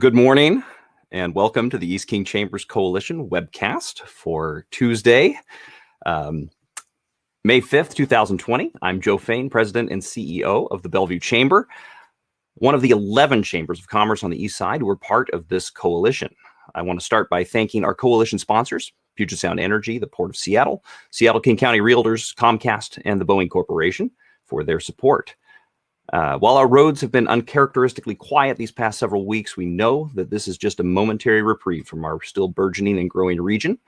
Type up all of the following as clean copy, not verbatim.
Good morning and welcome to the East King Chambers Coalition webcast for Tuesday, May 5th, 2020. I'm Joe Fain, President and CEO of the Bellevue Chamber, one of the 11 chambers of commerce on the East Side who are part of this coalition. I want to start by thanking our coalition sponsors, Puget Sound Energy, the Port of Seattle, Seattle-King County Realtors, Comcast, and the Boeing Corporation for their support. While our roads have been uncharacteristically quiet these past several weeks, we know that this is just a momentary reprieve from our still burgeoning and growing region.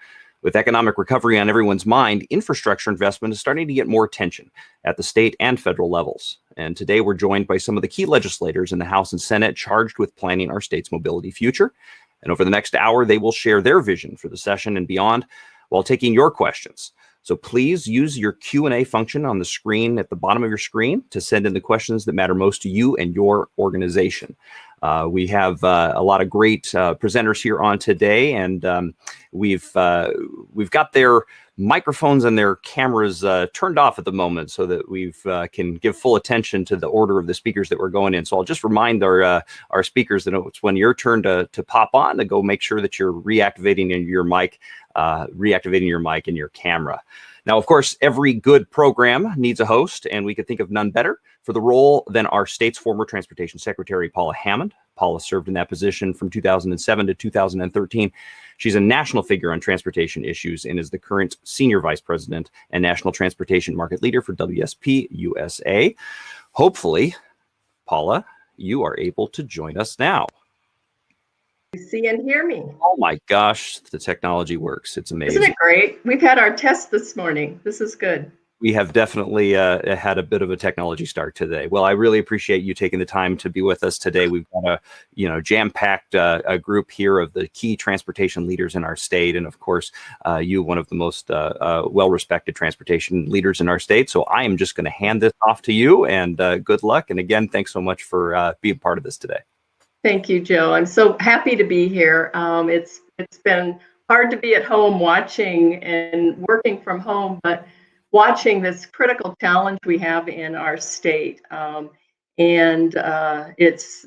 With economic recovery on everyone's mind, infrastructure investment is starting to get more attention at the state and federal levels. And today we're joined by some of the key legislators in the House and Senate charged with planning our state's mobility future. And over the next hour, they will share their vision for the session and beyond while taking your questions. So please use your Q&A function on the screen at the bottom of your screen to send in the questions that matter most to you and your organization. We have a lot of great presenters here on today, and we've got their microphones and their cameras turned off at the moment so that we can give full attention to the order of the speakers that we're going in. So I'll just remind our speakers that it's when your turn to pop on to go make sure that you're reactivating your mic and your camera. Now, of course, every good program needs a host, and we could think of none better for the role than our state's former Transportation Secretary, Paula Hammond. Paula served in that position from 2007 to 2013. She's a national figure on transportation issues and is the current Senior Vice President and National Transportation Market Leader for WSP USA. Hopefully, Paula, you are able to join us now. See and hear me. Oh my gosh, the technology works. It's amazing. Isn't it great? We've had our test this morning. This is good. We have definitely had a bit of a technology start today. Well, I really appreciate you taking the time to be with us today. We've got a jam-packed a group here of the key transportation leaders in our state, and of course, you, one of the most well-respected transportation leaders in our state. So I am just going to hand this off to you, and good luck. And again, thanks so much for being part of this today. Thank you, Joe. I'm so happy to be here. It's been hard to be at home watching and working from home, but watching this critical challenge we have in our state. It's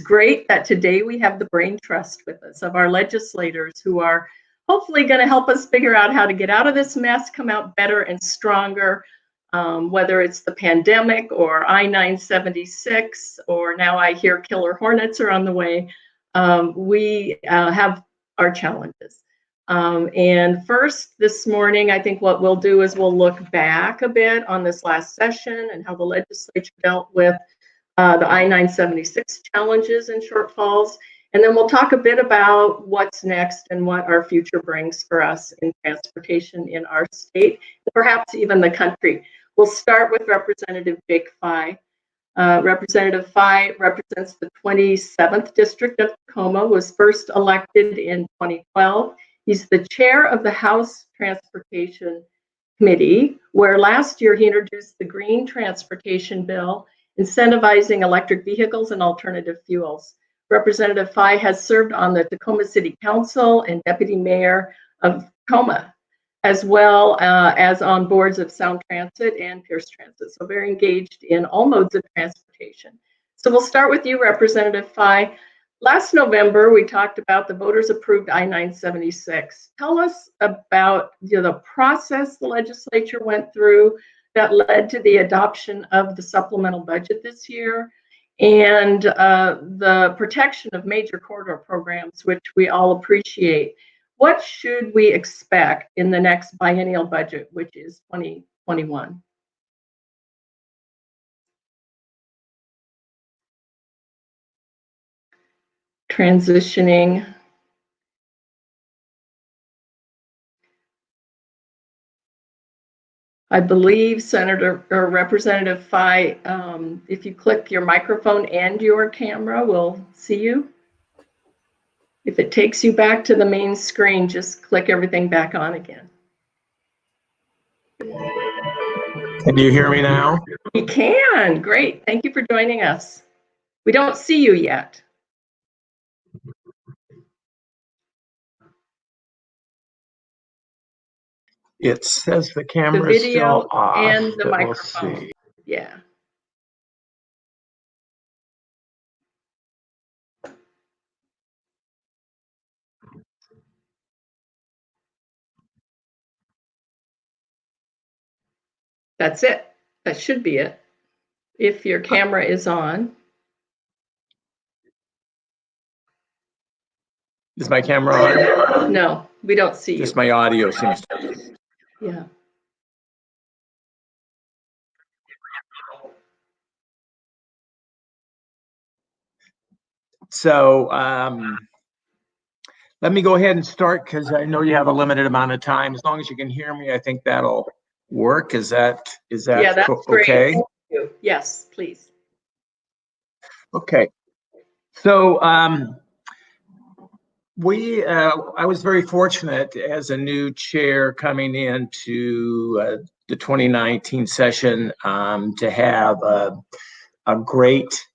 great that today we have the brain trust with us of our legislators who are hopefully going to help us figure out how to get out of this mess, come out better and stronger. Whether it's the pandemic or I-976, or now I hear killer hornets are on the way, we have our challenges. And first, this morning, I think what we'll do is we'll look back a bit on this last session and how the legislature dealt with the I-976 challenges and shortfalls. And then we'll talk a bit about what's next and what our future brings for us in transportation in our state, perhaps even the country. We'll start with Representative Jake Fye. Representative Fye represents the 27th District of Tacoma, was first elected in 2012. He's the chair of the House Transportation Committee, where last year he introduced the Green Transportation Bill, incentivizing electric vehicles and alternative fuels. Representative Fye has served on the Tacoma City Council and Deputy Mayor of Tacoma, as well as on boards of Sound Transit and Pierce Transit. So very engaged in all modes of transportation. So we'll start with you, Representative Fye. Last November, we talked about the voters approved I-976. Tell us about the process the legislature went through that led to the adoption of the supplemental budget this year, and the protection of major corridor programs, which we all appreciate. What should we expect in the next biennial budget, which is 2021? Transitioning. I believe Senator or Representative Fye, if you click your microphone and your camera, we'll see you. If it takes you back to the main screen, just click everything back on again. Can you hear me now? We can. Great. Thank you for joining us. We don't see you yet. It says the camera is still off, and the but microphone. we'll see. Yeah. That's it. That should be it. If your camera is on. Is my camera on? No, we don't see you. Just my audio seems to. Yeah. So let me go ahead and start because I know you have a limited amount of time. As long as you can hear me, I think that'll work. Is that yeah, that's okay? Great. Thank you. Yes, please. Okay. So I was very fortunate as a new chair coming into the 2019 session to have a great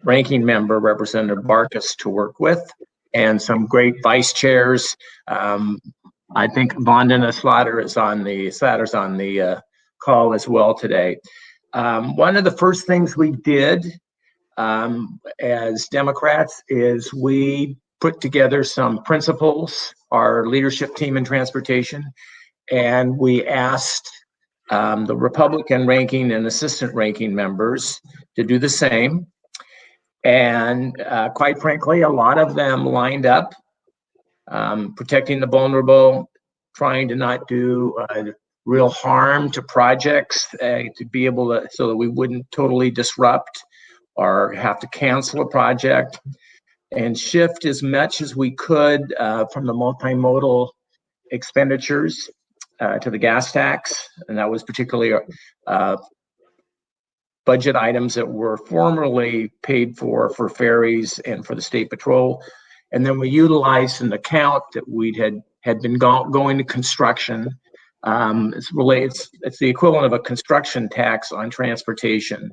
ranking member, Representative Barkis, to work with, and some great vice chairs. I think Vandana Slatter is on the call as well today. One of the first things we did as Democrats is we put together some principles, our leadership team in transportation, and we asked the Republican ranking and assistant ranking members to do the same. And quite frankly, a lot of them lined up, protecting the vulnerable, trying to not do real harm to projects, to be able to, so that we wouldn't totally disrupt or have to cancel a project, and shift as much as we could from the multimodal expenditures to the gas tax. And that was particularly budget items that were formerly paid for ferries and for the state patrol. And then we utilized an account that we had been going to construction. It's the equivalent of a construction tax on transportation.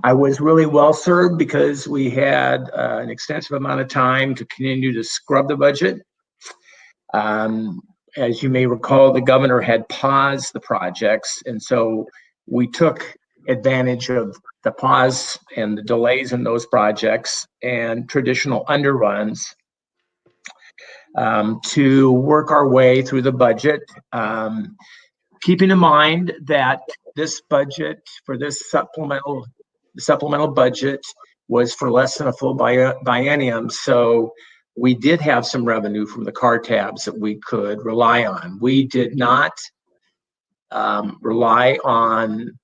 I was really well served because we had an extensive amount of time to continue to scrub the budget. As you may recall, the governor had paused the projects, and so we took advantage of the pause and the delays in those projects and traditional underruns to work our way through the budget, keeping in mind that this budget for this supplemental budget was for less than a full biennium. So we did have some revenue from the car tabs that we could rely on. We did not rely on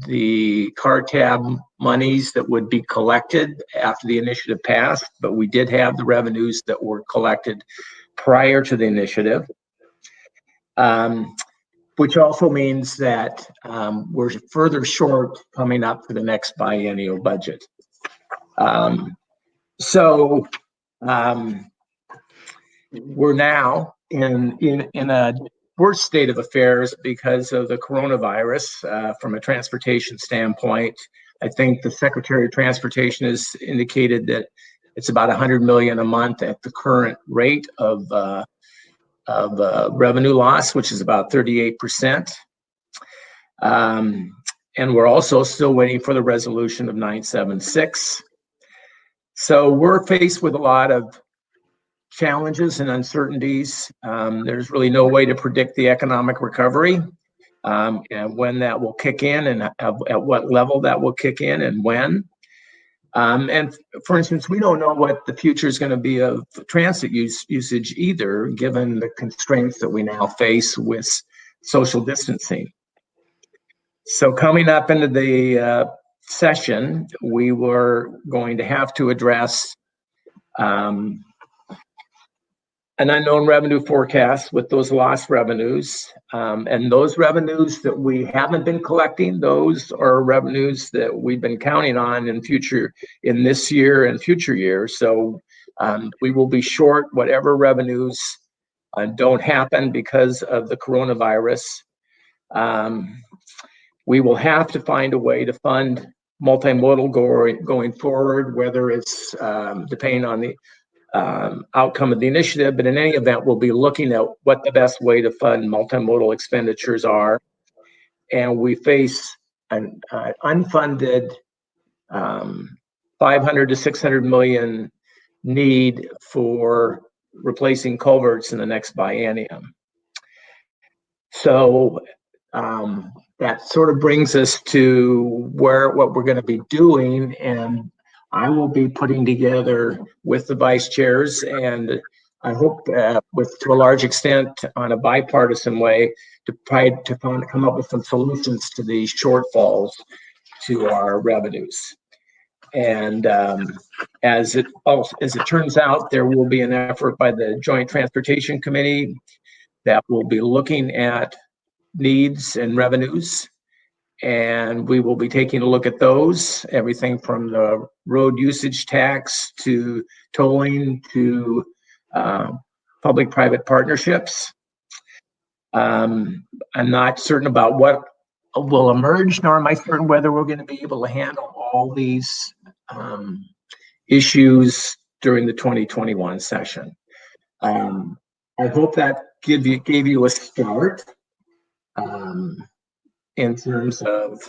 the car tab monies that would be collected after the initiative passed, but we did have the revenues that were collected prior to the initiative, which also means that we're further short coming up for the next biennial budget. So we're now in a worse state of affairs because of the coronavirus. From a transportation standpoint, I think the Secretary of Transportation has indicated that it's about $100 million a month at the current rate of revenue loss, which is about 38%. And we're also still waiting for the resolution of 976. So we're faced with a lot of challenges and uncertainties. There's really no way to predict the economic recovery and when that will kick in and at what level that will kick in and when. And for instance, we don't know what the future is going to be of transit usage either, given the constraints that we now face with social distancing. So coming up into the session, we were going to have to address an unknown revenue forecast with those lost revenues. And those revenues that we haven't been collecting, those are revenues that we've been counting on in this year and future years. So we will be short whatever revenues don't happen because of the coronavirus. We will have to find a way to fund multimodal going forward, whether it's depending on the outcome of the initiative, but in any event, we'll be looking at what the best way to fund multimodal expenditures are. And we face an unfunded 500 to 600 million need for replacing culverts in the next biennium. So that sort of brings us to what we're going to be doing. And I will be putting together with the vice chairs, and I hope to a large extent on a bipartisan way, to try to come up with some solutions to these shortfalls to our revenues. And as it turns out, there will be an effort by the Joint Transportation Committee that will be looking at needs and revenues, and we will be taking a look at those, everything from the road usage tax to tolling to public-private partnerships. I'm not certain about what will emerge, nor am I certain whether we're going to be able to handle all these issues during the 2021 session. I hope that gave you a start in terms of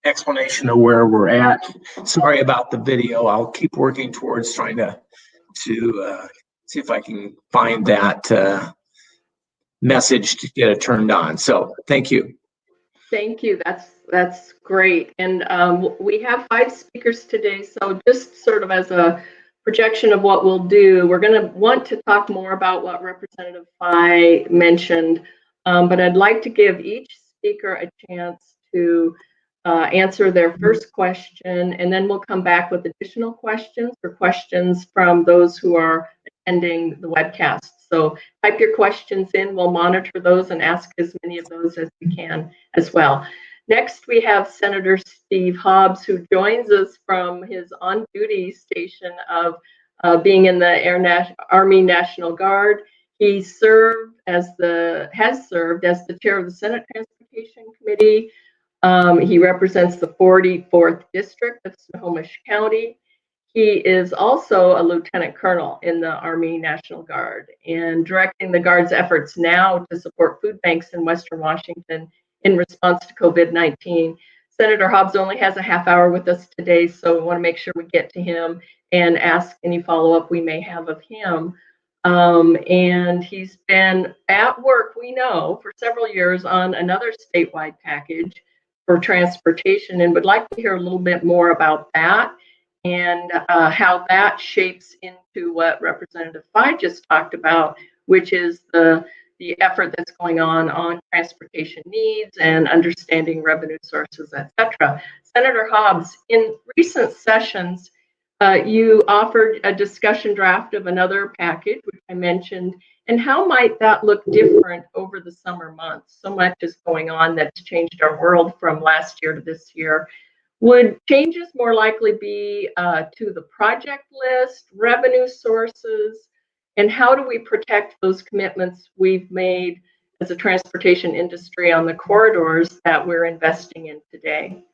explanation of where we're at. Sorry about the video. I'll keep working towards trying to see if I can find that message to get it turned on. So thank you. Thank you. That's great. And we have 5 speakers today. So just sort of as a projection of what we'll do, we're going to want to talk more about what Representative Fye mentioned. But I'd like to give each speaker a chance to answer their first question, and then we'll come back with additional questions or questions from those who are attending the webcast. So type your questions in, we'll monitor those and ask as many of those as we can as well. Next, we have Senator Steve Hobbs, who joins us from his on-duty station of being in the Army National Guard. He has served as the chair of the Senate Transportation Committee. He represents the 44th District of Snohomish County. He is also a lieutenant colonel in the Army National Guard and directing the Guard's efforts now to support food banks in Western Washington in response to COVID-19. Senator Hobbs only has a half hour with us today, so we want to make sure we get to him and ask any follow-up we may have of him. And he's been at work, we know, for several years on another statewide package for transportation, and would like to hear a little bit more about that and how that shapes into what Representative Fye just talked about, which is the effort that's going on transportation needs and understanding revenue sources, etc. Senator Hobbs, in recent sessions, you offered a discussion draft of another package, which I mentioned, and how might that look different over the summer months? So much is going on that's changed our world from last year to this year. Would changes more likely be to the project list, revenue sources, and how do we protect those commitments we've made as a transportation industry on the corridors that we're investing in today?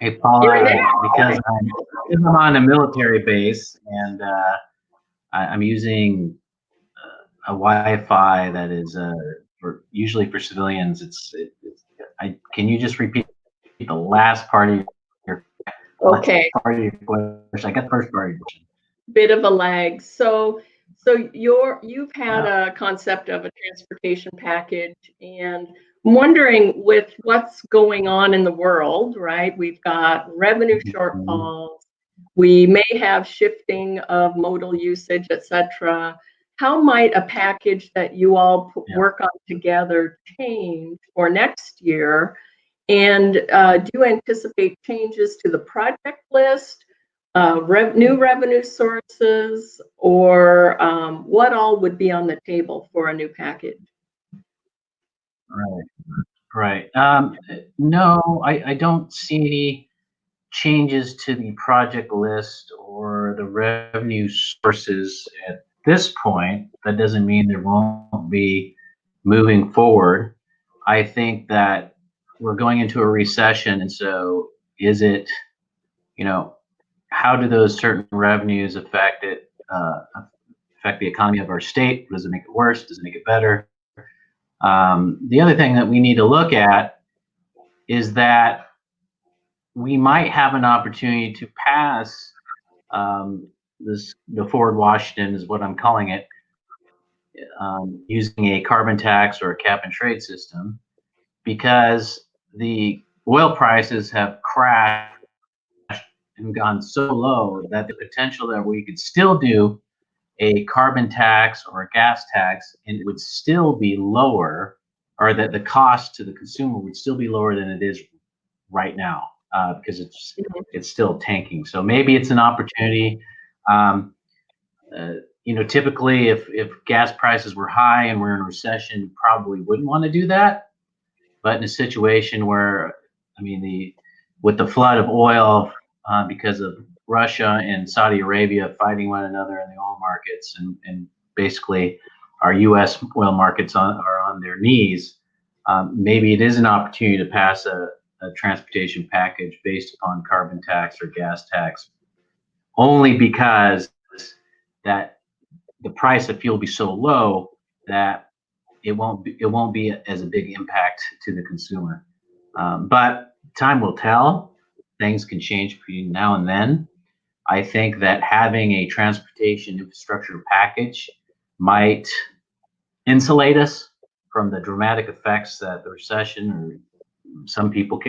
Hey, Paula, because I'm on a military base and I'm using a Wi-Fi that is usually for civilians. Can you just repeat the last part of your okay question? I got the first part of your question. Bit of a lag. So you've had a concept of a transportation package, and I'm wondering, with what's going on in the world, right? We've got revenue shortfalls, we may have shifting of modal usage, etc. How might a package that you all work on together change for next year? And do you anticipate changes to the project list, new revenue sources, or what all would be on the table for a new package? Right. No, I don't see any changes to the project list or the revenue sources at this point. That doesn't mean there won't be moving forward. I think that we're going into a recession, and so is it, how do those certain revenues affect the economy of our state? Does it make it worse? Does it make it better? The other thing that we need to look at is that we might have an opportunity to pass the Forward Washington is what I'm calling it, using a carbon tax or a cap and trade system, because the oil prices have crashed and gone so low that the potential that we could still do a carbon tax or a gas tax and it would still be lower, or that the cost to the consumer would still be lower than it is right now, because it's still tanking. So maybe it's an opportunity. Typically if gas prices were high and we're in a recession, you probably wouldn't want to do that. But in a situation where, with the flood of oil because of Russia and Saudi Arabia fighting one another in the oil markets, and basically our U.S. oil markets are on their knees, maybe it is an opportunity to pass a transportation package based upon carbon tax or gas tax, only because that the price of fuel will be so low that it won't be as a big impact to the consumer. But time will tell. Things can change between now and then. I think that having a transportation infrastructure package might insulate us from the dramatic effects that the recession, or some people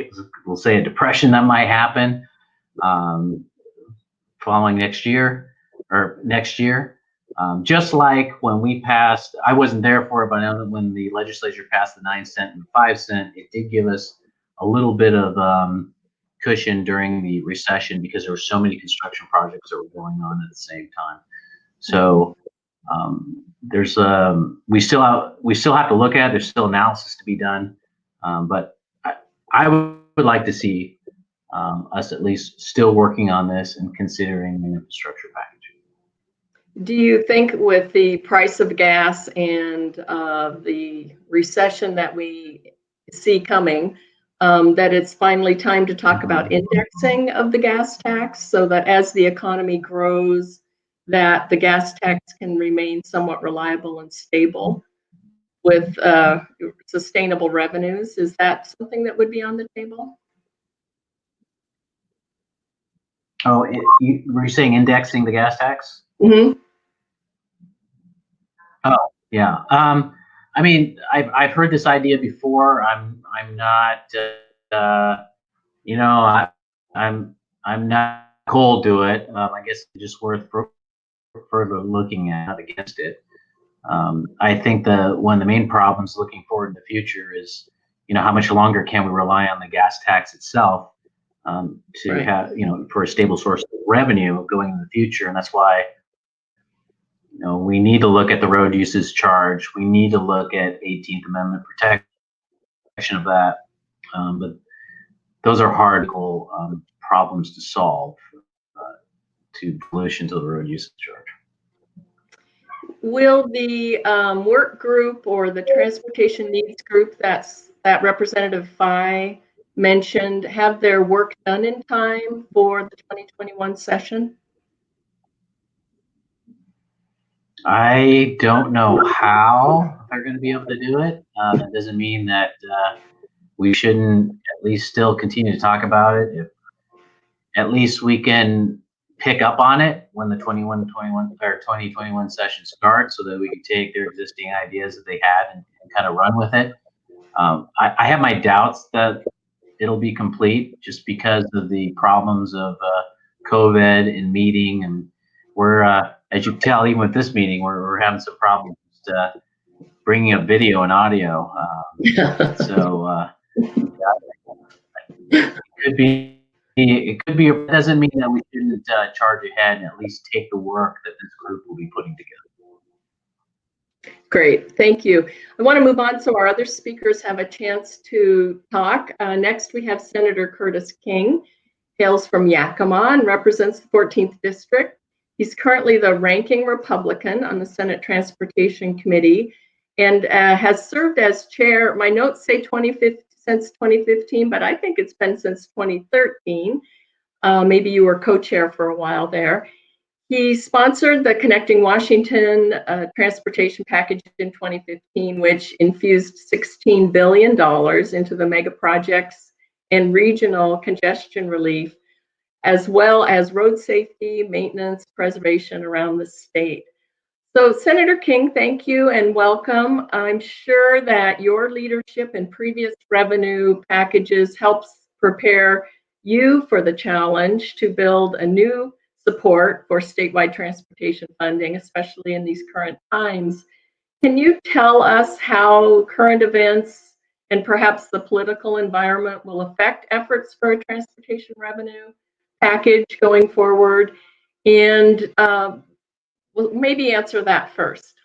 will say a depression, that might happen following next year. Just like when we passed, I wasn't there for it, but when the legislature passed the 9-cent and 5-cent, it did give us a little bit of cushion during the recession, because there were so many construction projects that were going on at the same time. So we still have to look at it. There's still analysis to be done, but I would like to see us at least still working on this and considering an infrastructure package. Do you think with the price of gas and the recession that we see coming, that it's finally time to talk about indexing of the gas tax, so that as the economy grows, that the gas tax can remain somewhat reliable and stable with sustainable revenues? Is that something that would be on the table? Oh, were you saying indexing the gas tax? Mm-hmm. Oh, yeah. I've heard this idea before. I'm not, I'm not cold to it. I guess it's just worth further looking at, not against it. I think one of the main problems looking forward in the future is, how much longer can we rely on the gas tax itself to Right. have, for a stable source of revenue going in the future. And that's why, we need to look at the road usage charge. We need to look at 18th Amendment protection of that. But those are hard problems to solve, to pollution to the road usage charge. Will the work group or the transportation needs group that Representative Fye mentioned have their work done in time for the 2021 session? I don't know how they're going to be able to do it. That doesn't mean that we shouldn't at least still continue to talk about it. If at least we can pick up on it when the 2021 session starts, so that we can take their existing ideas that they had and kind of run with it. I have my doubts that it'll be complete, just because of the problems of COVID and meeting, and we're as you can tell, even with this meeting, we're having some problems bringing up video and audio. It could be. It doesn't mean that we shouldn't charge ahead and at least take the work that this group will be putting together. Great, thank you. I want to move on so our other speakers have a chance to talk. Next, we have Senator Curtis King, hails from Yakima and represents the 14th District. He's currently the ranking Republican on the Senate Transportation Committee and has served as chair. My notes say since 2015, but I think it's been since 2013. Maybe you were co-chair for a while there. He sponsored the Connecting Washington transportation package in 2015, which infused $16 billion into the mega projects and regional congestion relief, as well as road safety, maintenance, preservation around the state. So Senator King, thank you and welcome. I'm sure that your leadership in previous revenue packages helps prepare you for the challenge to build a new support for statewide transportation funding, especially in these current times. Can you tell us how current events and perhaps the political environment will affect efforts for a transportation revenue package going forward? And well, maybe answer that first.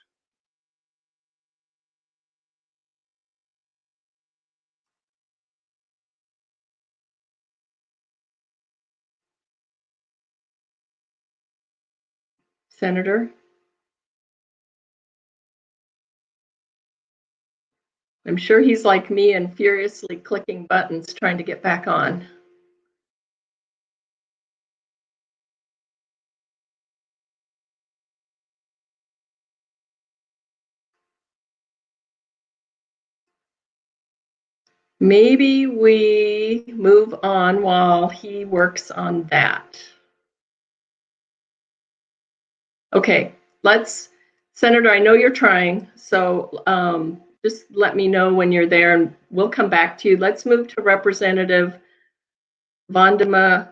Senator? I'm sure he's like me and furiously clicking buttons trying to get back on. Maybe we move on while he works on that. Okay, Senator, I know you're trying, so just let me know when you're there and we'll come back to you. Let's move to Representative Vandana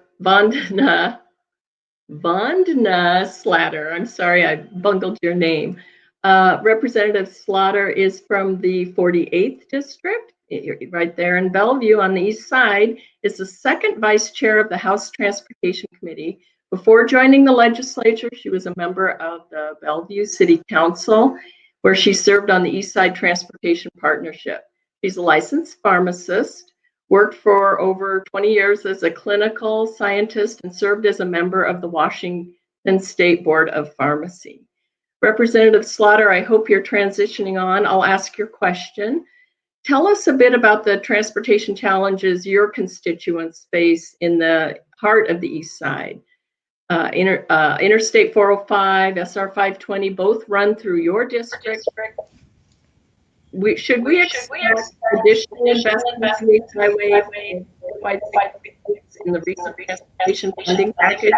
Slatter. I'm sorry, I bungled your name. Representative Slatter is from the 48th District, right there in Bellevue on the east side, is the second vice chair of the House Transportation Committee. Before joining the legislature, she was a member of the Bellevue City Council, where she served on the East Side Transportation Partnership. She's a licensed pharmacist, worked for over 20 years as a clinical scientist, and served as a member of the Washington State Board of Pharmacy. Representative Slatter, I hope you're transitioning on. I'll ask your question. Tell us a bit about the transportation challenges your constituents face in the heart of the East Side. Interstate 405, SR 520, both run through your district. Should we expect additional investments in these highways in the recent transportation funding package?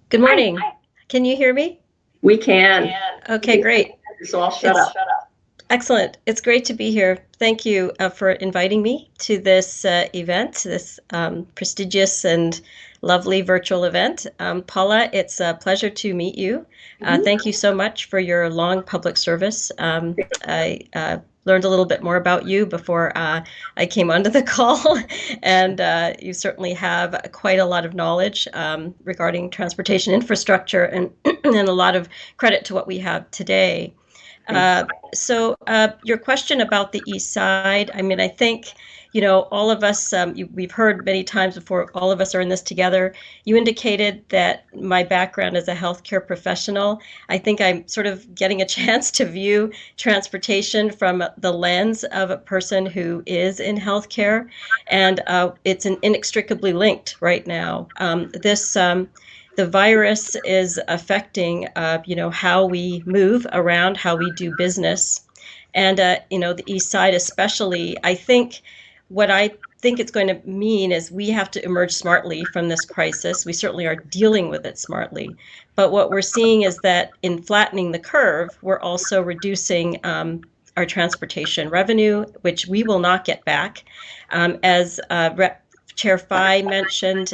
Good morning. Can you hear me? We can. Okay, great. So I'll shut up. Excellent. It's great to be here. Thank you for inviting me to this event, this prestigious and lovely virtual event. Paula, it's a pleasure to meet you. Thank you so much for your long public service. I learned a little bit more about you before I came onto the call, and you certainly have quite a lot of knowledge regarding transportation infrastructure, and a lot of credit to what we have today. So your question about the East Side, I mean, I think, you know, all of us, we've heard many times before, all of us are in this together. You indicated that my background as a healthcare professional, I think I'm sort of getting a chance to view transportation from the lens of a person who is in healthcare, and it's inextricably linked right now. The virus is affecting, you know, how we move around, how we do business, and you know, the East Side especially. I think what I think it's going to mean is we have to emerge smartly from this crisis. We certainly are dealing with it smartly, but what we're seeing is that in flattening the curve, we're also reducing our transportation revenue, which we will not get back, as Chair Fye mentioned,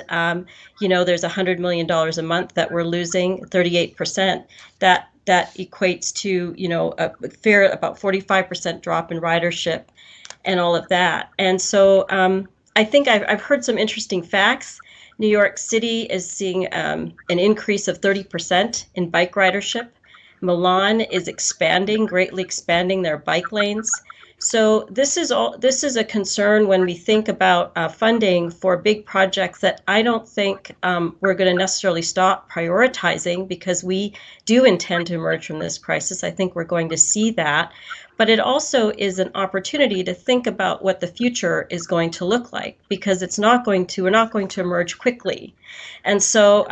you know, there's $100 million a month that we're losing, 38%. That equates to, you know, about 45% drop in ridership and all of that. And so I think I've heard some interesting facts. New York City is seeing an increase of 30% in bike ridership. Milan is greatly expanding their bike lanes. So this is a concern when we think about funding for big projects that I don't think we're going to necessarily stop prioritizing, because we do intend to emerge from this crisis. I think we're going to see that. But it also is an opportunity to think about what the future is going to look like, because we're not going to emerge quickly. And so,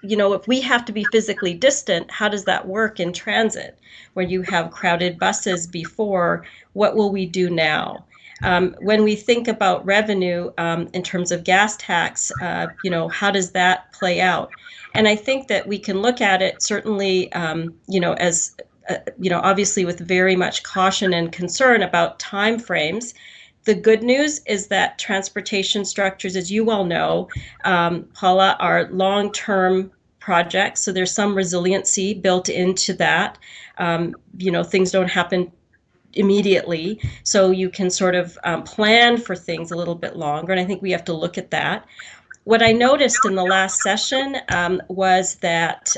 you know, if we have to be physically distant, how does that work in transit? When you have crowded buses before, what will we do now? When we think about revenue in terms of gas tax, how does that play out? And I think that we can look at it certainly, as obviously with very much caution and concern about timeframes. The good news is that transportation structures, as you well know, Paula, are long-term projects. So there's some resiliency built into that. Things don't happen immediately. So you can sort of plan for things a little bit longer. And I think we have to look at that. What I noticed in the last session was that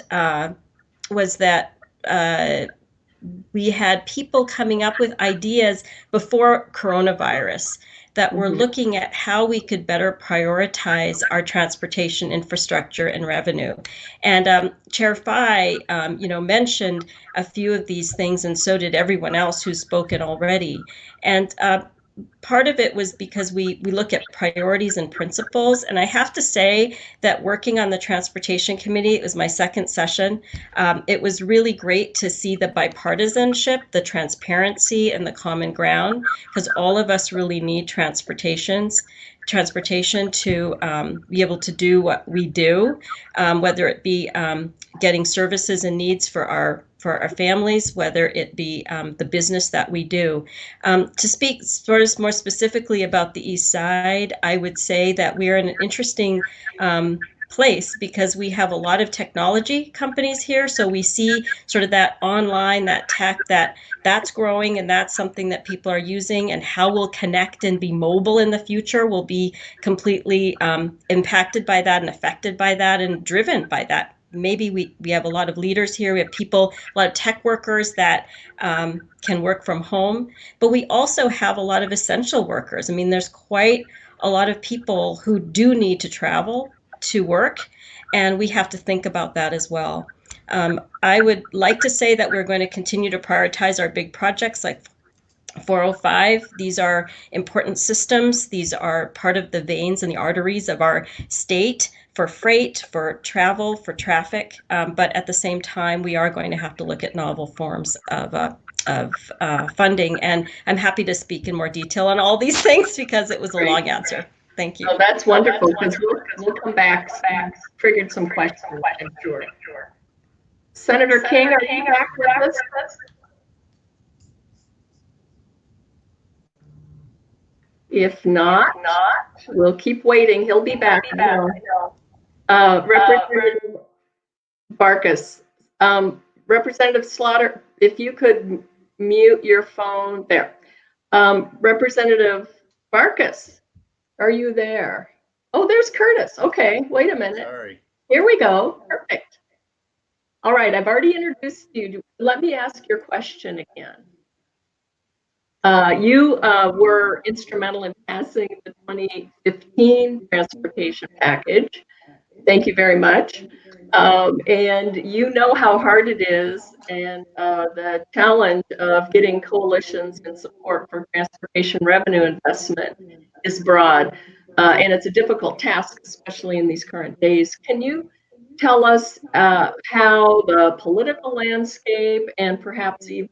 we had people coming up with ideas before coronavirus that were looking at how we could better prioritize our transportation infrastructure and revenue. And Chair Fai, mentioned a few of these things, and so did everyone else who's spoken already. And part of it was because we look at priorities and principles. And I have to say that working on the Transportation Committee, it was my second session. It was really great to see the bipartisanship, the transparency, and the common ground, because all of us really need transportation to be able to do what we do, whether it be getting services and needs for our families, whether it be the business that we do. To speak sort of more specifically about the East Side, I would say that we're in an interesting place because we have a lot of technology companies here. So we see sort of that online, that tech, that's growing, and that's something that people are using, and how we'll connect and be mobile in the future will be completely impacted by that and affected by that and driven by that. Maybe we have a lot of leaders here. We have people, a lot of tech workers that can work from home, but we also have a lot of essential workers. I mean, there's quite a lot of people who do need to travel to work, and we have to think about that as well. I would like to say that we're going to continue to prioritize our big projects like 405. These are important systems. These are part of the veins and the arteries of our state for freight, for travel, for traffic. But at the same time, we are going to have to look at novel forms of funding. And I'm happy to speak in more detail on all these things because it was a long answer. Thank you. Oh, that's wonderful, because we'll come back. Triggered some questions, I'm sure. Senator King, are you back with us? If not, we'll keep waiting. He'll be back. Representative Barkis, Representative Slatter, if you could mute your phone there. Representative Barkis, are you there? Oh, there's Curtis. Okay, wait a minute. Sorry. Here we go. Perfect. All right, I've already introduced you. Let me ask your question again. You were instrumental in passing the 2015 transportation package. Thank you very much. And you know how hard it is, and the challenge of getting coalitions and support for transportation revenue investment is broad. And it's a difficult task, especially in these current days. Can you tell us how the political landscape and perhaps even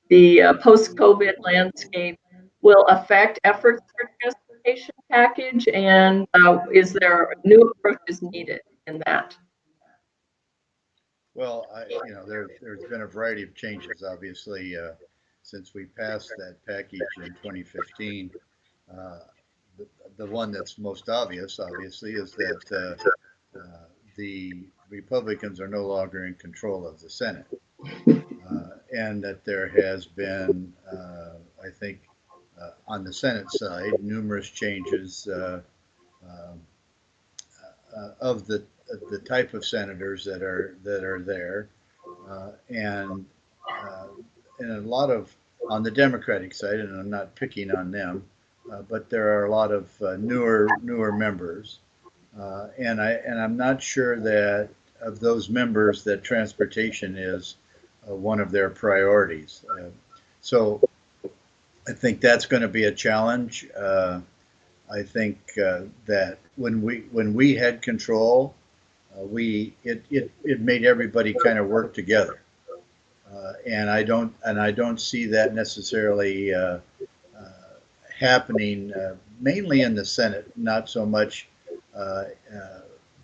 the post-COVID landscape will affect efforts for transportation package, and is there new approaches needed in that? Well, there's been a variety of changes, obviously, since we passed that package in 2015. The one that's most obvious, obviously, is that the Republicans are no longer in control of the Senate. And that there has been, I think, on the Senate side, numerous changes of the type of senators that are there, and a lot of on the Democratic side, and I'm not picking on them, but there are a lot of newer members, and I'm not sure that of those members that transportation is one of their priorities. So I think that's going to be a challenge. I think that when we had control, it made everybody kind of work together, and I don't see that necessarily happening mainly in the Senate, not so much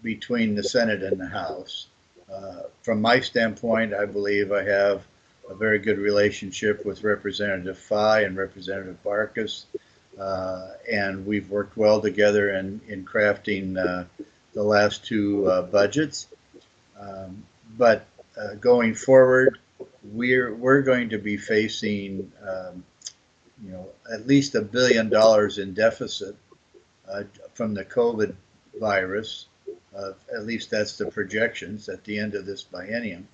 between the Senate and the House. From my standpoint, I believe I have a very good relationship with Representative Fye and Representative Barkis, and we've worked well together in crafting the last two budgets. But going forward, we're going to be facing at least $1 billion in deficit from the COVID virus. At least that's the projections at the end of this biennium.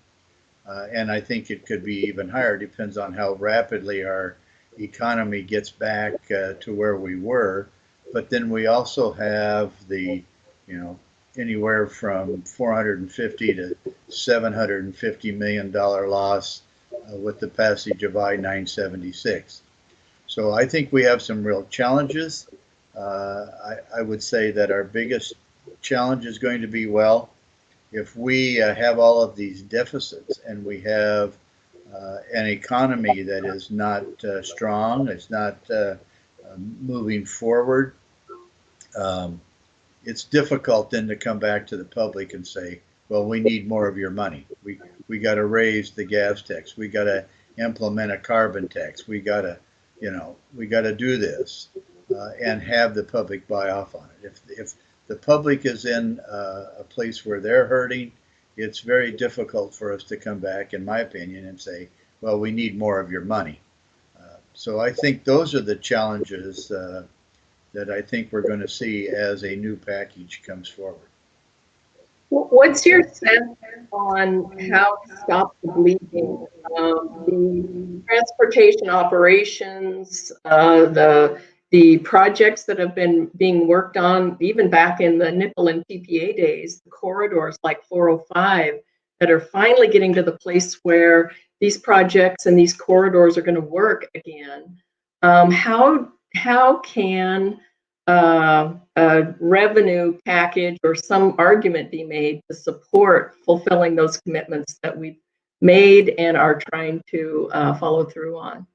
And I think it could be even higher. Depends on how rapidly our economy gets back to where we were. But then we also have the, anywhere from 450 to $750 million loss with the passage of I-976. So I think we have some real challenges. I would say that our biggest challenge is going to be, well, if we have all of these deficits and we have an economy that is not strong, it's not moving forward, it's difficult then to come back to the public and say, well, we need more of your money. We got to raise the gas tax. We got to implement a carbon tax. We got to do this and have the public buy off on it. If the public is in a place where they're hurting, it's very difficult for us to come back, in my opinion, and say, well, we need more of your money. So I think those are the challenges that I think we're going to see as a new package comes forward. What's your sense on how to stop the bleeding? The transportation operations, the projects that have been being worked on, even back in the nickel and TPA days, the corridors like 405 that are finally getting to the place where these projects and these corridors are going to work again. How can a revenue package or some argument be made to support fulfilling those commitments that we've made and are trying to follow through on?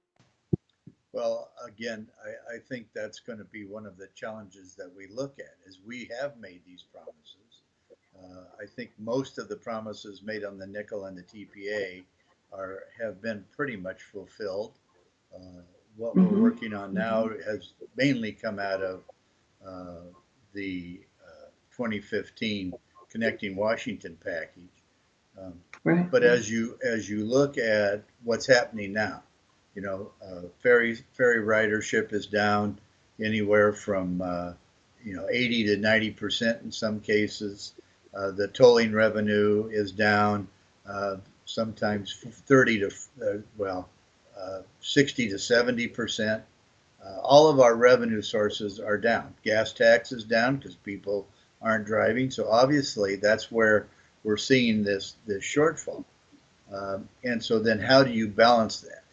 Well, again, I think that's going to be one of the challenges that we look at, is we have made these promises. I think most of the promises made on the nickel and the TPA have been pretty much fulfilled. What we're working on now has mainly come out of the 2015 Connecting Washington package. Right. But as you look at what's happening now, ferry ridership is down anywhere from 80 to 90% in some cases. The tolling revenue is down sometimes 30 to 60 to 70%. All of our revenue sources are down. Gas tax is down because people aren't driving. So obviously that's where we're seeing this shortfall. And so then how do you balance that?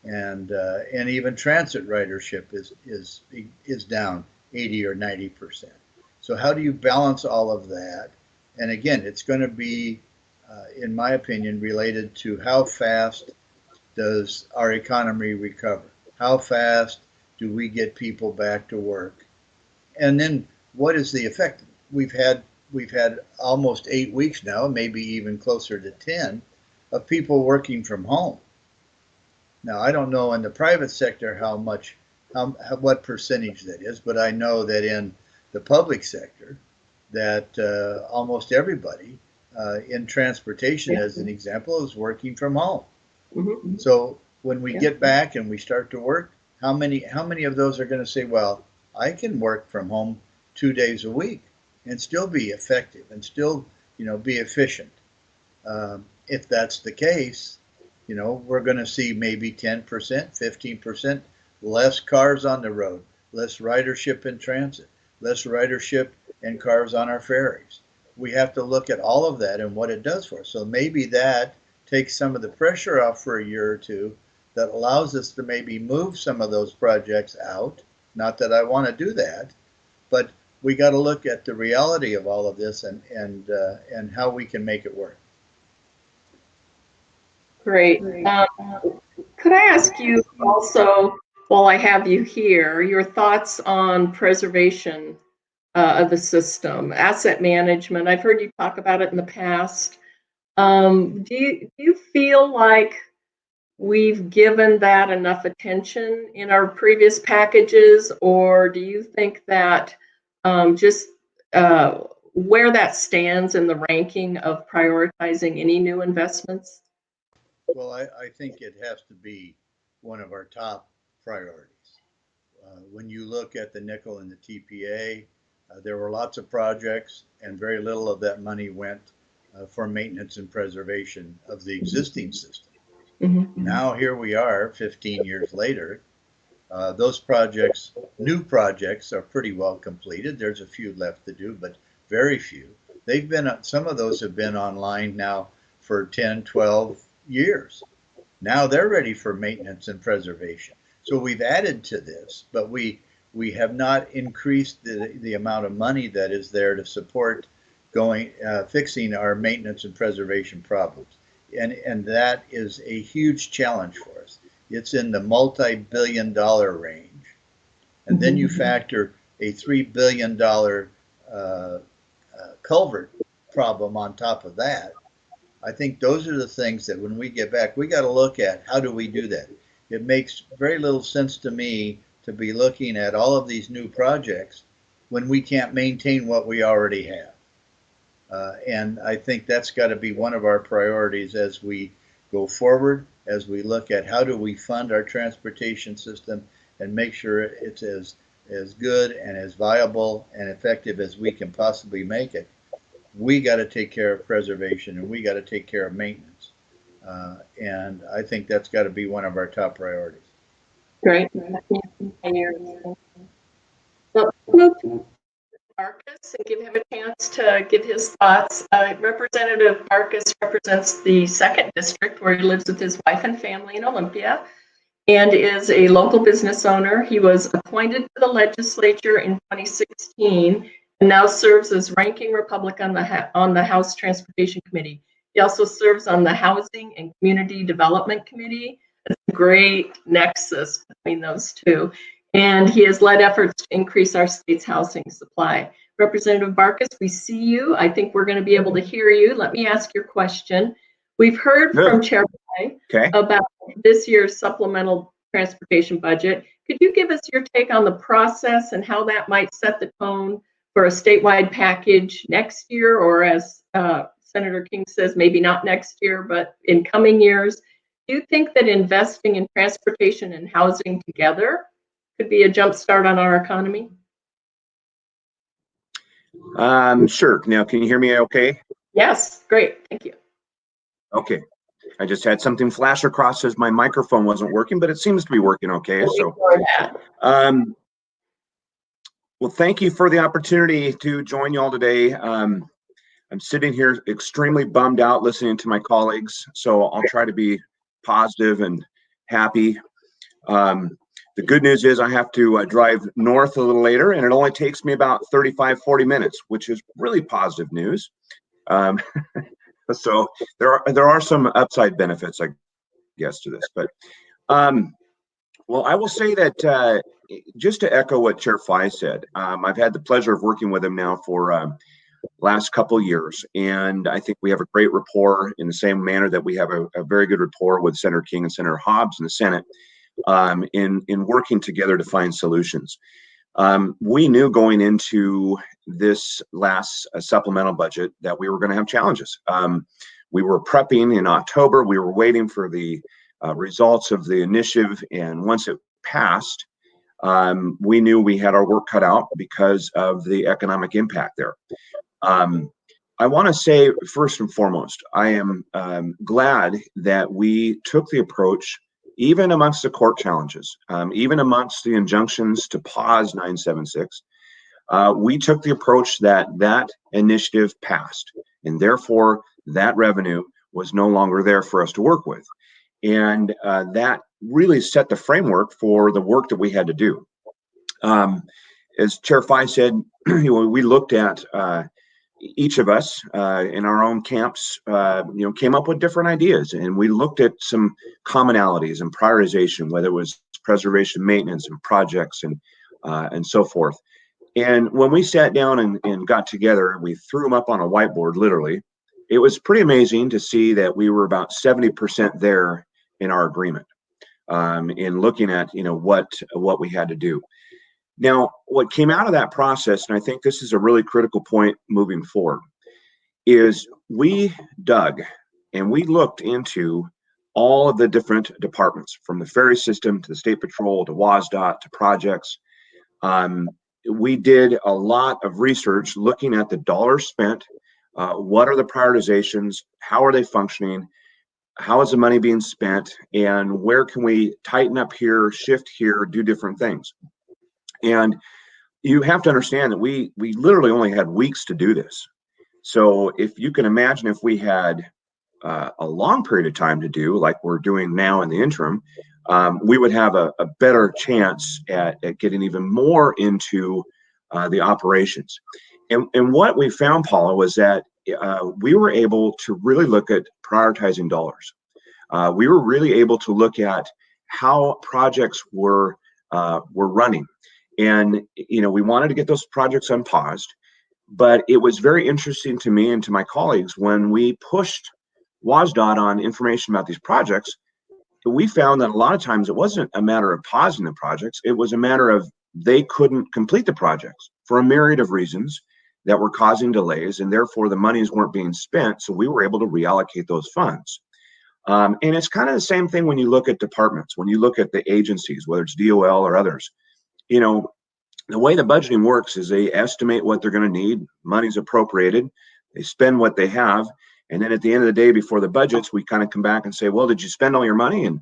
And even transit ridership is down 80 or 90%. So how do you balance all of that? And again, it's going to be, in my opinion, related to how fast does our economy recover? How fast do we get people back to work? And then what is the effect? We've had almost 8 weeks now, maybe even closer to 10, of people working from home. Now, I don't know in the private sector what percentage that is, but I know that in the public sector, that almost everybody in transportation, as an example, is working from home. Mm-hmm. So when we get back and we start to work, how many of those are going to say, well, I can work from home 2 days a week and still be effective and still, be efficient? If that's the case, we're going to see maybe 10%, 15% less cars on the road, less ridership in transit, less ridership and cars on our ferries. We have to look at all of that and what it does for us. So maybe that takes some of the pressure off for a year or two, that allows us to maybe move some of those projects out. Not that I want to do that, but we got to look at the reality of all of this and how we can make it work. Great. Could I ask you also, while I have you here, your thoughts on preservation of the system, asset management. I've heard you talk about it in the past. Do you feel like we've given that enough attention in our previous packages, or do you think that just where that stands in the ranking of prioritizing any new investments? Well, I think it has to be one of our top priorities. When you look at the nickel and the TPA, there were lots of projects and very little of that money went for maintenance and preservation of the existing system. Mm-hmm. Now here we are 15 years later. Those projects, new projects, are pretty well completed. There's a few left to do, but very few. Some of those have been online now for 10, 12 years. Now they're ready for maintenance and preservation. So we've added to this, but we have not increased the amount of money that is there to support fixing our maintenance and preservation problems. And that is a huge challenge for us. It's in the multi-billion-dollar range. And then you factor a $3 billion culvert problem on top of that. I think those are the things that when we get back, we got to look at how do we do that. It makes very little sense to me to be looking at all of these new projects when we can't maintain what we already have. And I think that's got to be one of our priorities as we go forward, as we look at how do we fund our transportation system and make sure it's as good and as viable and effective as we can possibly make it. We got to take care of preservation and we got to take care of maintenance. And I think that's got to be one of our top priorities. Great. Well, move to Barkis and give him a chance to give his thoughts. Representative Barkis represents the 2nd District, where he lives with his wife and family in Olympia, and is a local business owner. He was appointed to the legislature in 2016 and now serves as ranking Republican on the House Transportation Committee. He also serves on the Housing and Community Development Committee. It's a great nexus between those two. And he has led efforts to increase our state's housing supply. Representative Barkis, we see you. I think we're going to be able to hear you. Let me ask your question. We've heard from Chair Fry about this year's supplemental transportation budget. Could you give us your take on the process and how that might set the tone for a statewide package next year, or as Senator King says, maybe not next year, but in coming years? Do you think that investing in transportation and housing together could be a jump start on our economy? Sure. Now, can you hear me okay? Yes, great. Thank you. Okay. I just had something flash across as my microphone wasn't working, but it seems to be working okay. So, well, thank you for the opportunity to join you all today. I'm sitting here extremely bummed out listening to my colleagues, so I'll try to be positive and happy. The good news is I have to drive north a little later, and it only takes me about 35-40 minutes, which is really positive news. So there are some upside benefits, I guess, to this. But well, I will say that just to echo what Chair Fry said, I've had the pleasure of working with him now for last couple years, and I think we have a great rapport in the same manner that we have a very good rapport with Senator King and Senator Hobbs in the Senate. In working together to find solutions. We knew going into this last supplemental budget that we were going to have challenges. We were prepping in October. We were waiting for the results of the initiative, and once it passed, we knew we had our work cut out because of the economic impact there. I want to say, first and foremost, I am glad that we took the approach, even amongst the court challenges, even amongst the injunctions to pause 976, we took the approach that that initiative passed, and therefore that revenue was no longer there for us to work with. And that really set the framework for the work that we had to do. As Chair Fye said, we looked at each of us in our own camps, came up with different ideas, and we looked at some commonalities and prioritization, whether it was preservation, maintenance, and projects, and so forth. And when we sat down and got together, we threw them up on a whiteboard, literally. It was pretty amazing to see that we were about 70% there in our agreement, in looking at what we had to do. Now, what came out of that process, and I think this is a really critical point moving forward, is we dug and we looked into all of the different departments, from the ferry system to the State Patrol to WASDOT to projects. We did a lot of research looking at the dollars spent. What are the prioritizations? How are they functioning? How is the money being spent? And where can we tighten up here, shift here, do different things? And you have to understand that we literally only had weeks to do this. So if you can imagine, if we had a long period of time to do, like we're doing now in the interim, we would have a better chance at getting even more into the operations. And what we found, Paula, was that we were able to really look at prioritizing dollars. We were really able to look at how projects were running. And, we wanted to get those projects unpaused. But it was very interesting to me and to my colleagues when we pushed WASDOT on information about these projects. We found that a lot of times it wasn't a matter of pausing the projects. It was a matter of they couldn't complete the projects for a myriad of reasons that were causing delays, and therefore the monies weren't being spent. So we were able to reallocate those funds. And it's kind of the same thing when you look at departments, when you look at the agencies, whether it's DOL or others. The way the budgeting works is they estimate what they're going to need, money's appropriated, they spend what they have, and then at the end of the day, before the budgets, we kind of come back and say, well, did you spend all your money? And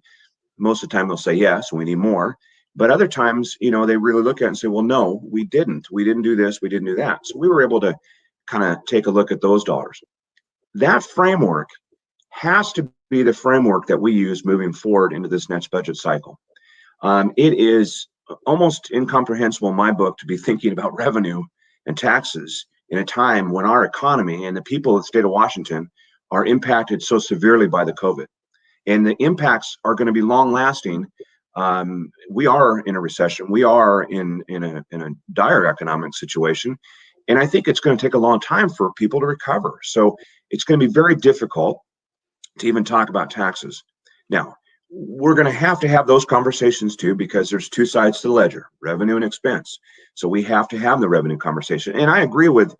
most of the time they'll say yes, we need more. But other times, they really look at it and say, well, no, we didn't do this, we didn't do that. So we were able to kind of take a look at those dollars. That framework has to be the framework that we use moving forward into this next budget cycle. It is almost incomprehensible in my book to be thinking about revenue and taxes in a time when our economy and the people of the state of Washington are impacted so severely by the COVID. And the impacts are going to be long lasting. We are in a recession. We are in a dire economic situation. And I think it's going to take a long time for people to recover. So it's going to be very difficult to even talk about taxes. Now, we're going to have those conversations too, because there's two sides to the ledger, revenue and expense. So we have to have the revenue conversation. And I agree with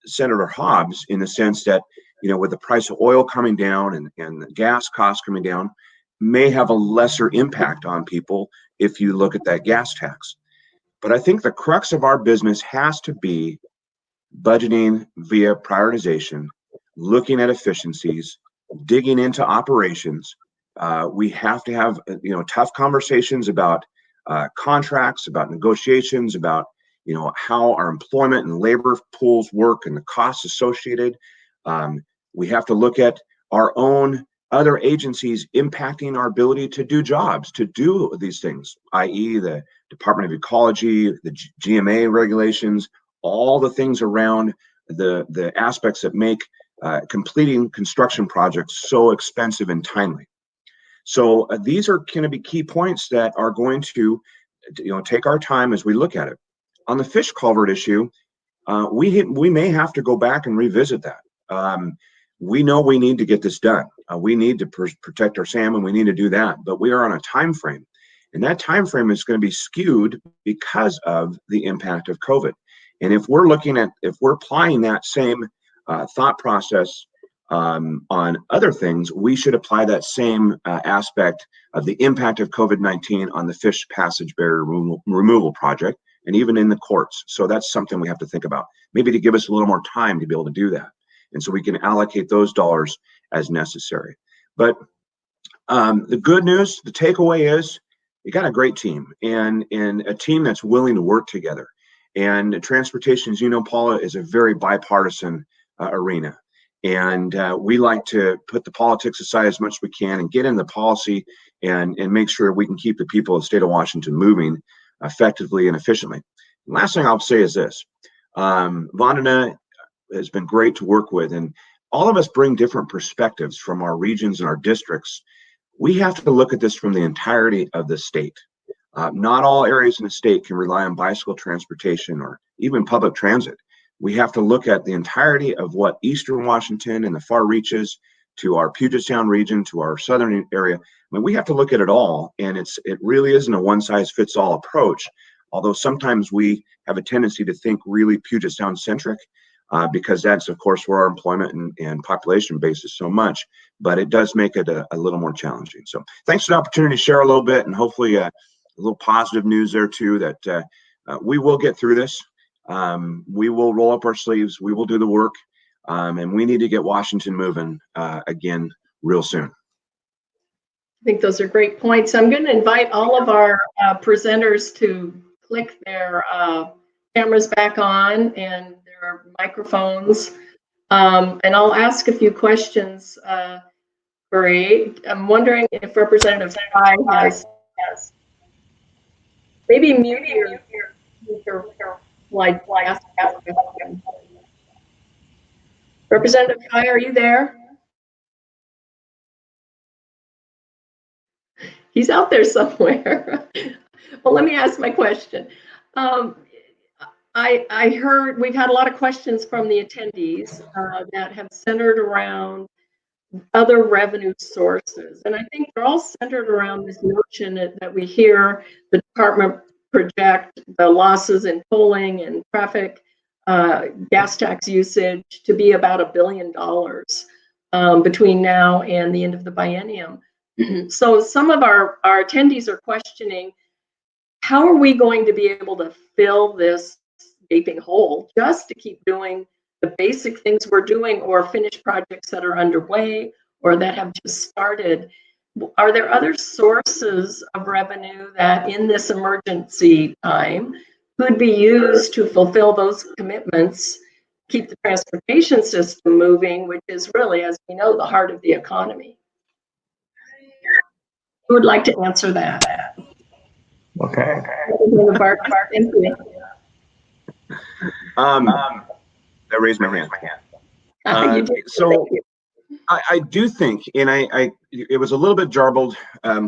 Senator Hobbs in the sense that, with the price of oil coming down and the gas costs coming down, may have a lesser impact on people if you look at that gas tax. But I think the crux of our business has to be budgeting via prioritization, looking at efficiencies, digging into operations. We have to have tough conversations about contracts, about negotiations, about how our employment and labor pools work and the costs associated. We have to look at our own other agencies impacting our ability to do jobs, to do these things, i.e. the Department of Ecology, the GMA regulations, all the things around the aspects that make completing construction projects so expensive and timely. So these are going to be key points that are going to, take our time as we look at it. On the fish culvert issue, we may have to go back and revisit that. We know we need to get this done. We need to protect our salmon. We need to do that, but we are on a time frame, and that time frame is going to be skewed because of the impact of COVID. And if we're applying that same thought process on other things, we should apply that same aspect of the impact of COVID-19 on the fish passage barrier removal project, and even in the courts. So that's something we have to think about, maybe to give us a little more time to be able to do that. And so we can allocate those dollars as necessary. But the good news, the takeaway is you got a great team and a team that's willing to work together. And transportation, as you know, Paula, is a very bipartisan arena. And we like to put the politics aside as much as we can and get in the policy and make sure we can keep the people of the state of Washington moving effectively and efficiently. And last thing I'll say is this. Vandana has been great to work with, and all of us bring different perspectives from our regions and our districts. We have to look at this from the entirety of the state. Not all areas in the state can rely on bicycle transportation or even public transit. We have to look at the entirety of what Eastern Washington and the far reaches to our Puget Sound region, to our southern area. I mean, we have to look at it all, and it really isn't a one-size-fits-all approach, although sometimes we have a tendency to think really Puget Sound centric, because that's, of course, where our employment and population base is so much, but it does make it a little more challenging. So thanks for the opportunity to share a little bit, and hopefully a little positive news there too, that we will get through this. We will roll up our sleeves, we will do the work, and we need to get Washington moving again real soon. I think those are great points. I'm going to invite all of our presenters to click their cameras back on and their microphones. And I'll ask a few questions. Great. I'm wondering if Representative Fry has maybe mute your like Representative Fry, are you there? He's out there somewhere. Well, let me ask my question. I heard we've had a lot of questions from the attendees that have centered around other revenue sources. And I think they're all centered around this notion that we hear the department project the losses in tolling and traffic gas tax usage to be about $1 billion between now and the end of the biennium. So some of our attendees are questioning, how are we going to be able to fill this gaping hole just to keep doing the basic things we're doing or finish projects that are underway or that have just started? Are there other sources of revenue that in this emergency time could be used to fulfill those commitments, keep the transportation system moving, which is really, as we know, the heart of the economy? Who would like to answer that? Okay. Thank you. I raised my hand. So I do think, and it was a little bit jarbled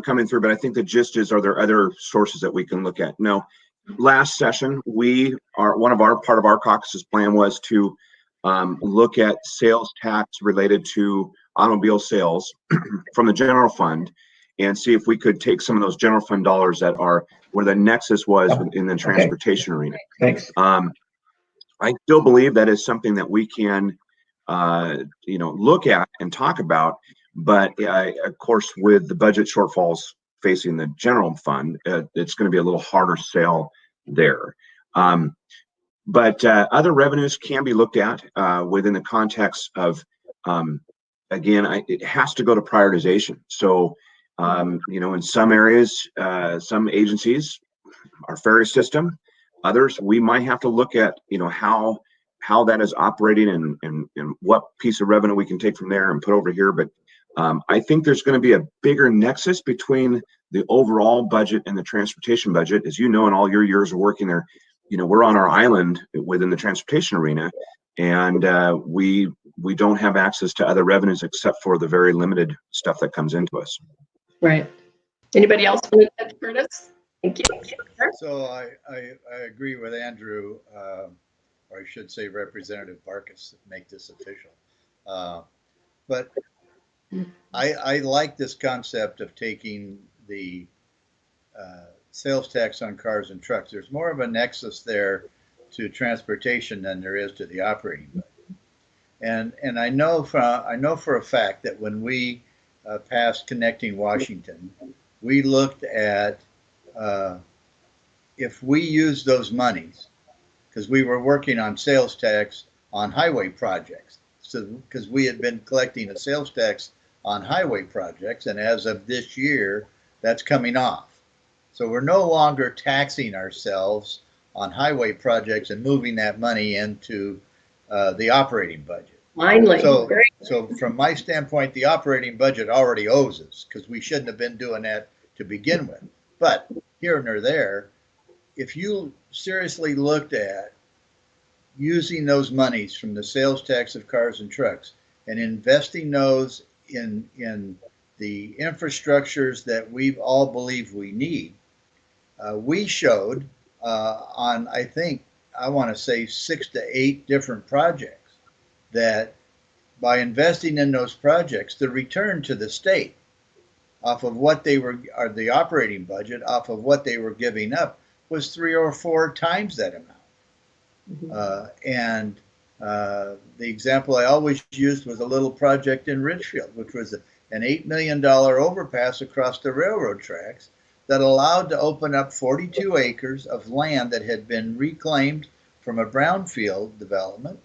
coming through, but I think the gist is, are there other sources that we can look at? No. Last session, part of our caucus's plan was to look at sales tax related to automobile sales from the general fund and see if we could take some of those general fund dollars that are where the nexus was in the transportation arena. Thanks. I still believe that is something that we can, look at and talk about. But of course, with the budget shortfalls facing the general fund, it's going to be a little harder sell there. But other revenues can be looked at within the context of, again, it has to go to prioritization. So, in some areas, some agencies, our ferry system, others, we might have to look at, how that is operating and what piece of revenue we can take from there and put over here. But I think there's going to be a bigger nexus between the overall budget and the transportation budget. As you know, in all your years of working there, we're on our island within the transportation arena, and we don't have access to other revenues except for the very limited stuff that comes into us. Right. Anybody else want to touch, Curtis? Thank you. So I agree with Andrew, or I should say Representative Barkis, to make this official. But I like this concept of taking the sales tax on cars and trucks. There's more of a nexus there to transportation than there is to the operating budget. And I know for a fact that when we passed Connecting Washington, we looked at if we use those monies, because we were working on sales tax on highway projects. So because we had been collecting a sales tax on highway projects, and as of this year, that's coming off. So we're no longer taxing ourselves on highway projects and moving that money into the operating budget. Finally. So from my standpoint, the operating budget already owes us because we shouldn't have been doing that to begin with. But here and there, if you seriously looked at using those monies from the sales tax of cars and trucks and investing those in the infrastructures that we all believe we need, We showed on, I think, I want to say 6 to 8 different projects that by investing in those projects, the return to the state off of what they were, or the operating budget off of what they were giving up was 3 or 4 times that amount. And the example I always used was a little project in Ridgefield, which was an $8 million overpass across the railroad tracks that allowed to open up 42 acres of land that had been reclaimed from a brownfield development.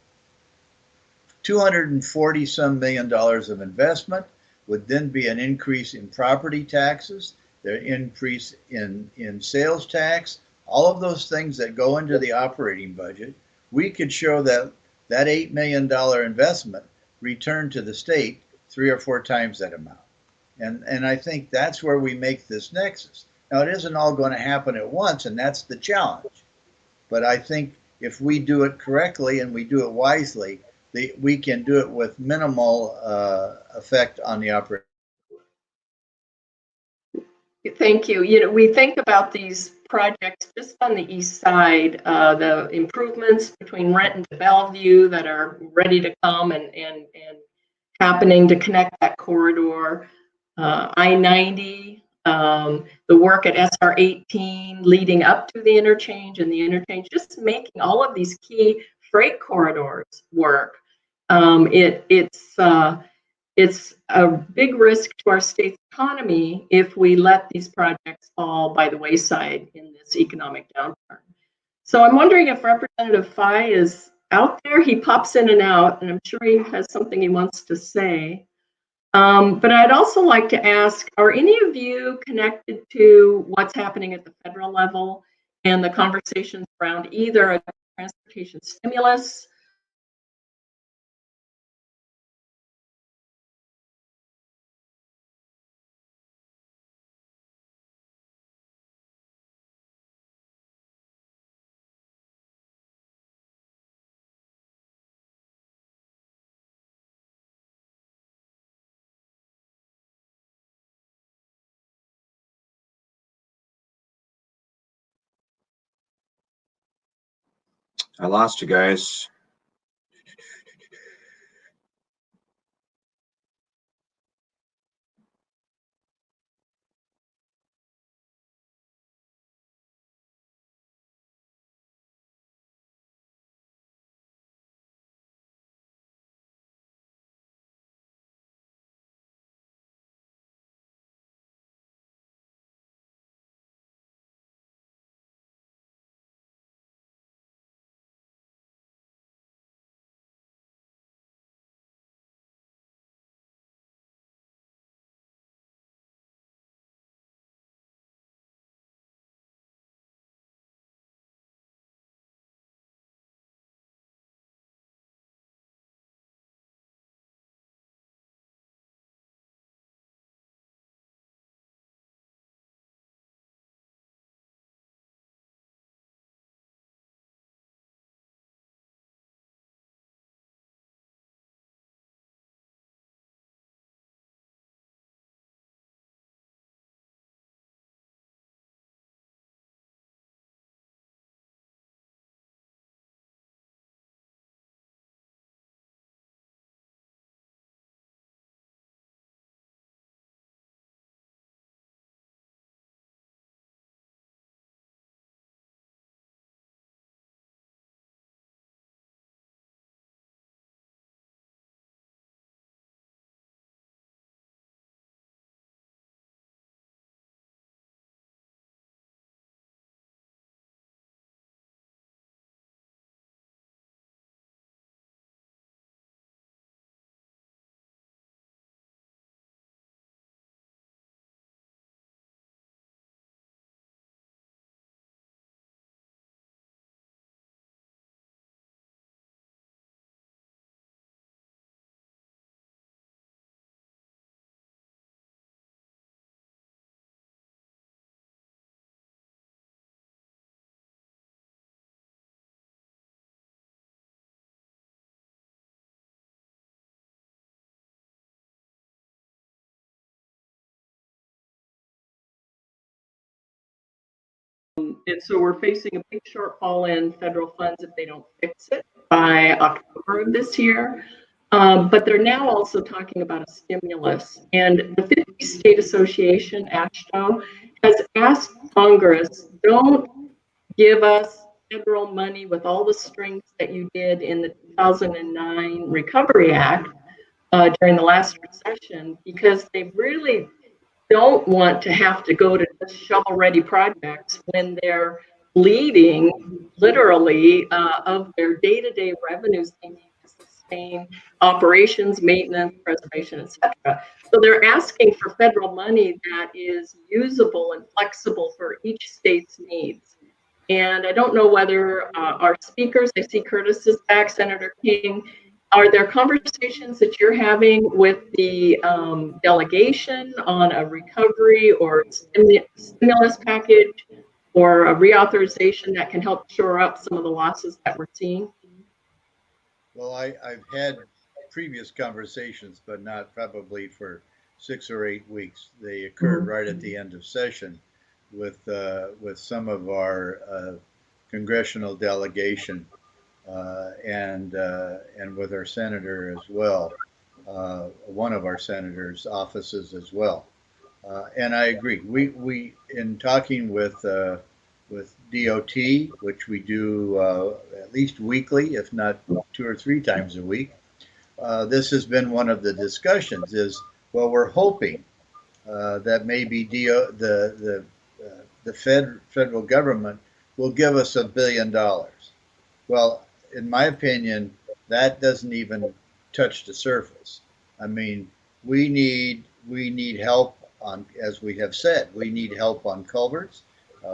240 some million dollars of investment would then be an increase in property taxes, the increase in sales tax, all of those things that go into the operating budget. We could show that that $8 million investment returned to the state 3 or 4 times that amount. And I think that's where we make this nexus. Now, it isn't all going to happen at once, and that's the challenge. But I think if we do it correctly and we do it wisely, we can do it with minimal effect on the operation. Thank you. You know, we think about these projects just on the east side, the improvements between Renton to Bellevue that are ready to come and happening to connect that corridor, I-90, the work at SR 18 leading up to the interchange and the interchange, just making all of these key freight corridors work. It's a big risk to our state's economy if we let these projects fall by the wayside in this economic downturn. So I'm wondering if Representative Fye is out there. He pops in and out, and I'm sure he has something he wants to say. But I'd also like to ask, are any of you connected to what's happening at the federal level and the conversations around either a transportation stimulus I lost you guys. And so we're facing a big shortfall in federal funds if they don't fix it by October of this year. But they're now also talking about a stimulus. And the 50 State Association, AASHTO, has asked Congress, don't give us federal money with all the strings that you did in the 2009 Recovery Act during the last recession, because they really don't want to have to go to shovel-ready projects when they're bleeding, literally, of their day-to-day revenues they need to sustain operations, maintenance, preservation, etc. So they're asking for federal money that is usable and flexible for each state's needs. And I don't know whether our speakers, I see Curtis is back, Senator King, are there conversations that you're having with the delegation on a recovery or stimulus package or a reauthorization that can help shore up some of the losses that we're seeing? Well, I've had previous conversations, but not probably for 6 or 8 weeks. They occurred right at the end of session with some of our congressional delegation and with our senator as well, one of our senators' offices as well. And I agree. We in talking with DOT, which we do at least weekly, if not 2 or 3 times a week. This has been one of the discussions. Is well, we're hoping that maybe the federal government will give us $1 billion. Well, in my opinion, that doesn't even touch the surface. I mean, we need help on, as we have said, we need help on culverts.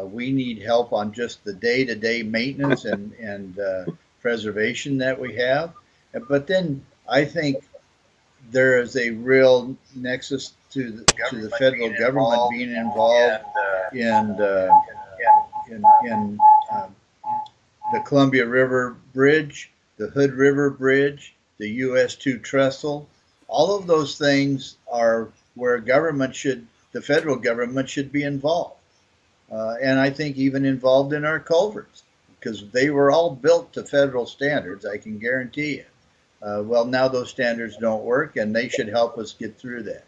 We need help on just the day-to-day maintenance and preservation that we have. But then I think there is a real nexus to the federal government being involved in the Columbia River Bridge, the Hood River Bridge, the US 2 trestle. All of those things are where the federal government should be involved. And I think even involved in our culverts, because they were all built to federal standards, I can guarantee you. Well, now those standards don't work, and they should help us get through that.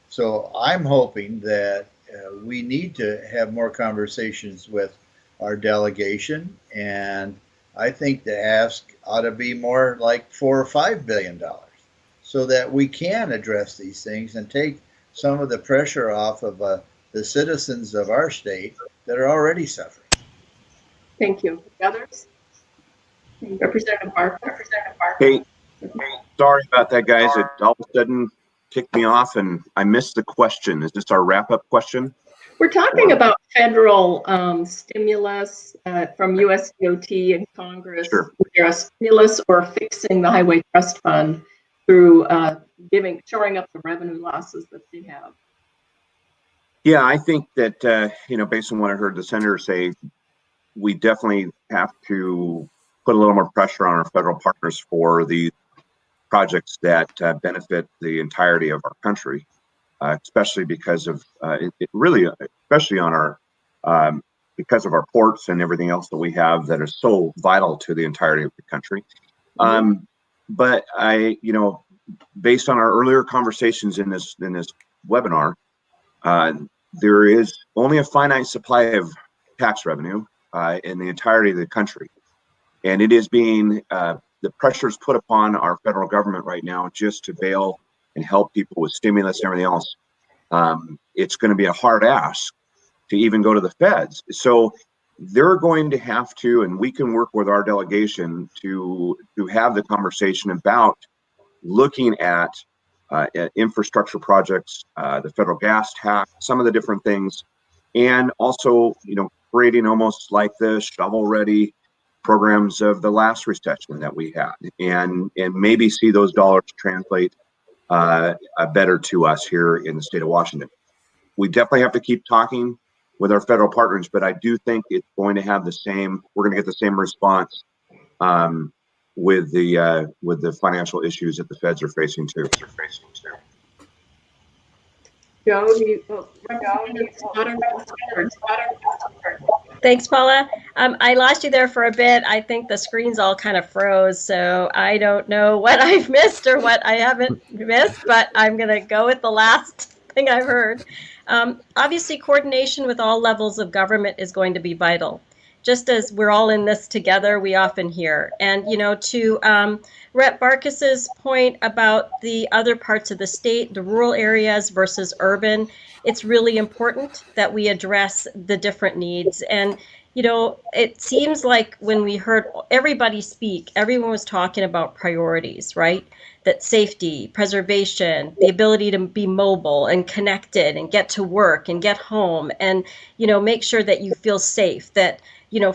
So I'm hoping that we need to have more conversations with our delegation, and I think the ask ought to be more like $4 or $5 billion, so that we can address these things and take some of the pressure off of the citizens of our state that are already suffering. Thank you. Others? Representative Barkis. Hey, sorry about that, guys. It all of a sudden kicked me off and I missed the question. Is this our wrap-up question? We're talking about federal stimulus from USDOT and Congress. Sure. Either a stimulus or fixing the Highway Trust Fund through shoring up the revenue losses that they have. Yeah, I think that, based on what I heard the senator say, we definitely have to put a little more pressure on our federal partners for the projects that benefit the entirety of our country. Especially because of especially on our because of our ports and everything else that we have that is so vital to the entirety of the country. But based on our earlier conversations in this webinar, there is only a finite supply of tax revenue in the entirety of the country, and it is being the pressures put upon our federal government right now just to bail and help people with stimulus and everything else. It's going to be a hard ask to even go to the feds. So they're going to have to, and we can work with our delegation to have the conversation about looking at infrastructure projects, the federal gas tax, some of the different things, and also, creating almost like the shovel-ready programs of the last recession that we had, and maybe see those dollars translate better to us here in the state of Washington. We definitely have to keep talking with our federal partners, but I do think it's going to have we're going to get the same response with the financial issues that the feds are facing too. Joe, Representative Slatter has the word. Thanks, Paula. I lost you there for a bit. I think the screens all kind of froze, so I don't know what I've missed or what I haven't missed, but I'm going to go with the last thing I've heard. Obviously, coordination with all levels of government is going to be vital. Just as we're all in this together, we often hear. And, to Rep. Barkis's point about the other parts of the state, the rural areas versus urban, it's really important that we address the different needs. And, it seems like when we heard everybody speak, everyone was talking about priorities, right? That safety, preservation, the ability to be mobile and connected and get to work and get home and, make sure that you feel safe, that,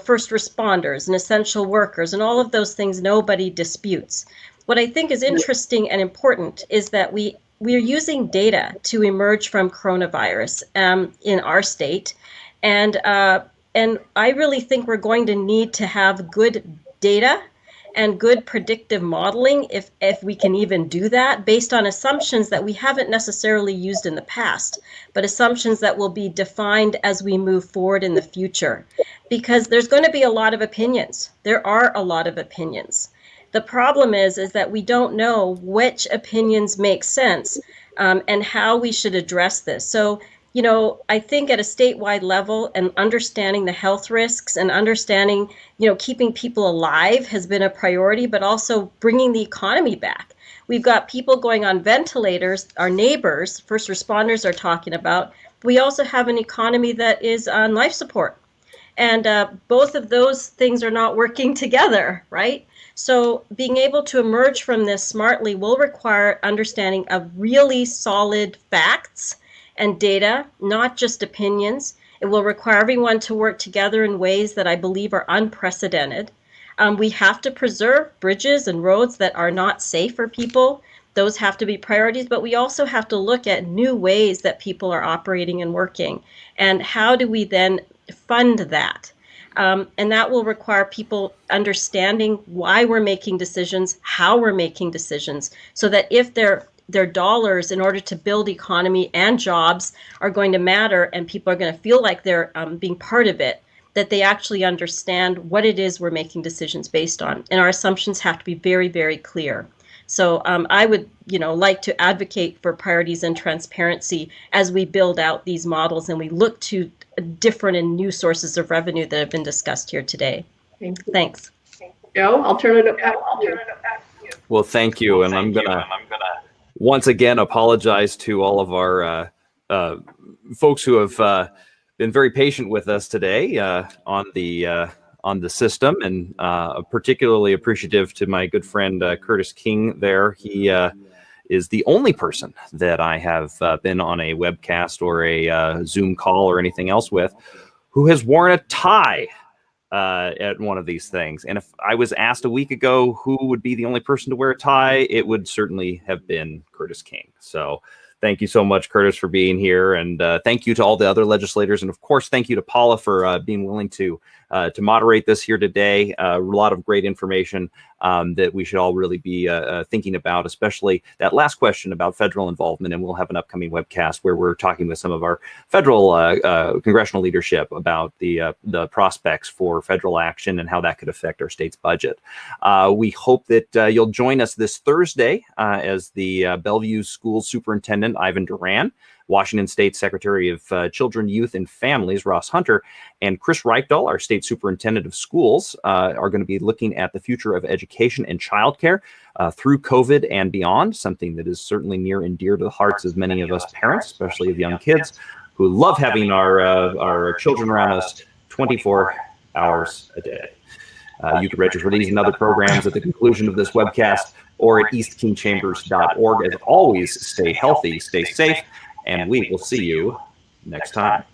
first responders and essential workers and all of those things nobody disputes. What I think is interesting and important is that we are using data to emerge from coronavirus in our state. And I really think we're going to need to have good data and good predictive modeling, if we can even do that, based on assumptions that we haven't necessarily used in the past, but assumptions that will be defined as we move forward in the future. Because there's going to be a lot of opinions. There are a lot of opinions. The problem is that we don't know which opinions make sense and how we should address this. So, I think at a statewide level and understanding the health risks and understanding, keeping people alive has been a priority, but also bringing the economy back. We've got people going on ventilators, our neighbors, first responders are talking about. We also have an economy that is on life support. And both of those things are not working together, right? So being able to emerge from this smartly will require understanding of really solid facts and data, not just opinions. It will require everyone to work together in ways that I believe are unprecedented. We have to preserve bridges and roads that are not safe for people. Those have to be priorities, but we also have to look at new ways that people are operating and working. And how do we then fund that? And that will require people understanding why we're making decisions, how we're making decisions, so that if their dollars in order to build economy and jobs are going to matter and people are going to feel like they're being part of it, that they actually understand what it is we're making decisions based on. And our assumptions have to be very, very clear. So I would, like to advocate for priorities and transparency as we build out these models and we look to different and new sources of revenue that have been discussed here today. Thanks. Joe, I'll turn it back to you. Well, thank you. And I'm gonna once again apologize to all of our folks who have been very patient with us today on the system, and particularly appreciative to my good friend Curtis King there. He is the only person that I have been on a webcast or a Zoom call or anything else with who has worn a tie at one of these things. And if I was asked a week ago who would be the only person to wear a tie, it would certainly have been Curtis King. So thank you so much, Curtis, for being here. And thank you to all the other legislators. And of course, thank you to Paula for being willing to moderate this here today. A lot of great information that we should all really be thinking about, especially that last question about federal involvement. And we'll have an upcoming webcast where we're talking with some of our federal congressional leadership about the prospects for federal action and how that could affect our state's budget. We hope that you'll join us this Thursday as the Bellevue School Superintendent Ivan Duran, Washington State Secretary of Children, Youth, and Families, Ross Hunter, and Chris Reichdahl, our State Superintendent of Schools, are going to be looking at the future of education and childcare through COVID and beyond, something that is certainly near and dear to the hearts of many of us parents, especially of young kids, who love having our children around us 24 hours a day. You can register for these and other programs at the conclusion of this webcast or at eastkingchambers.org. As always, stay healthy, stay safe, and we will see you next time.